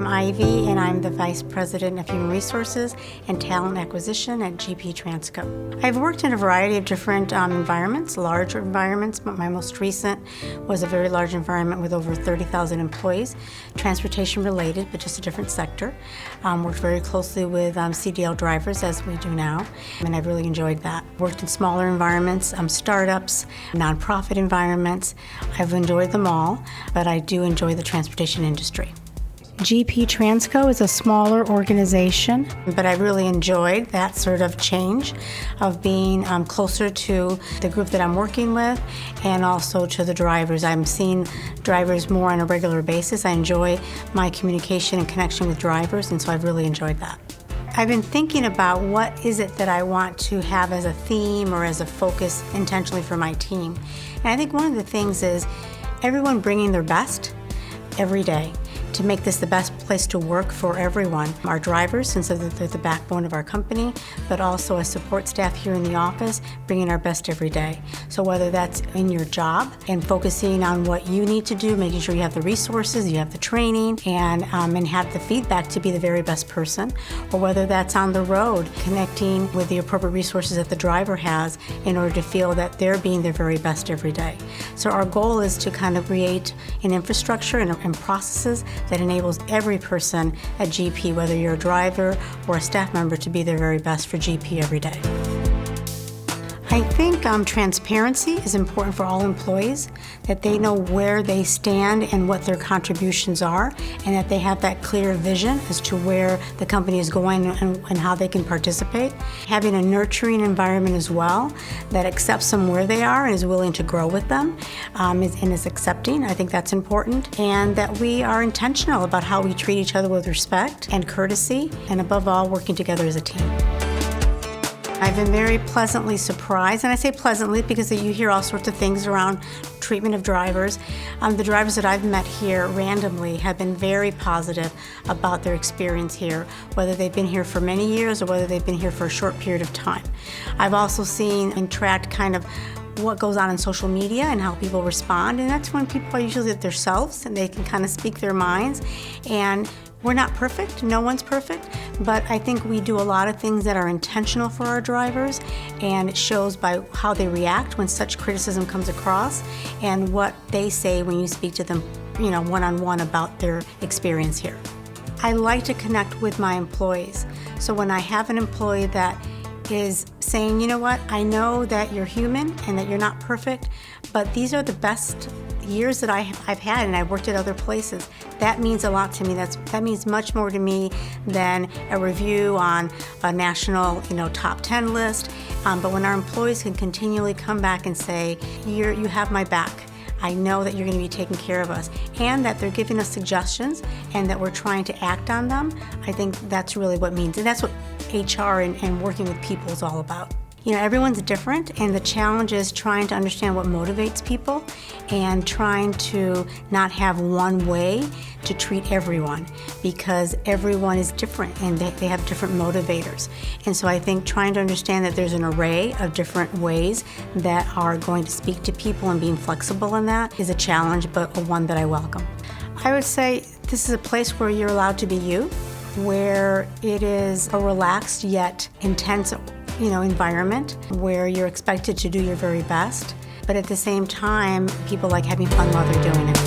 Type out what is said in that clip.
I'm Ivy, and I'm the Vice President of Human Resources and Talent Acquisition at GP Transco. I've worked in a variety of different environments, larger environments, but my most recent was a very large environment with over 30,000 employees, transportation related, but just a different sector. Worked very closely with CDL drivers, as we do now, and I've really enjoyed that. Worked in smaller environments, startups, nonprofit environments. I've enjoyed them all, but I do enjoy the transportation industry. GP Transco is a smaller organization, but I really enjoyed that sort of change of being closer to the group that I'm working with and also to the drivers. I'm seeing drivers more on a regular basis. I enjoy my communication and connection with drivers, and so I've really enjoyed that. I've been thinking about what is it that I want to have as a theme or as a focus intentionally for my team. And I think one of the things is everyone bringing their best every day to make this the best place to work for everyone. Our drivers, since they're the backbone of our company, but also as support staff here in the office, bringing our best every day. So whether that's in your job and focusing on what you need to do, making sure you have the resources, you have the training, and have the feedback to be the very best person, or whether that's on the road, connecting with the appropriate resources that the driver has in order to feel that they're being their very best every day. So our goal is to kind of create an infrastructure and processes that enables every person at GP, whether you're a driver or a staff member, to be their very best for GP every day. I think transparency is important for all employees, that they know where they stand and what their contributions are, and that they have that clear vision as to where the company is going and how they can participate. Having a nurturing environment as well that accepts them where they are and is willing to grow with them and is accepting. I think that's important, and that we are intentional about how we treat each other with respect and courtesy, and above all, working together as a team. I've been very pleasantly surprised, and I say pleasantly because you hear all sorts of things around treatment of drivers. The drivers that I've met here randomly have been very positive about their experience here, whether they've been here for many years or whether they've been here for a short period of time. I've also seen and tracked kind of what goes on in social media and how people respond, and that's when people are usually themselves and they can kind of speak their minds. And we're not perfect, no one's perfect, but I think we do a lot of things that are intentional for our drivers, and it shows by how they react when such criticism comes across and what they say when you speak to them, one-on-one about their experience here. I like to connect with my employees. So when I have an employee that is saying, you know what, I know that you're human and that you're not perfect, but these are the best years that I've had, and I've worked at other places. That means a lot to me. That means much more to me than a review on a national, top 10 list. But when our employees can continually come back and say, you have my back, I know that you're going to be taking care of us, and that they're giving us suggestions and that we're trying to act on them, I think that's really what means. And that's what HR and working with people is all about. Everyone's different, and the challenge is trying to understand what motivates people and trying to not have one way to treat everyone, because everyone is different and they have different motivators. And so I think trying to understand that there's an array of different ways that are going to speak to people and being flexible in that is a challenge, but one that I welcome. I would say this is a place where you're allowed to be you, where it is a relaxed yet intense environment where you're expected to do your very best, but at the same time, people like having fun while they're doing it.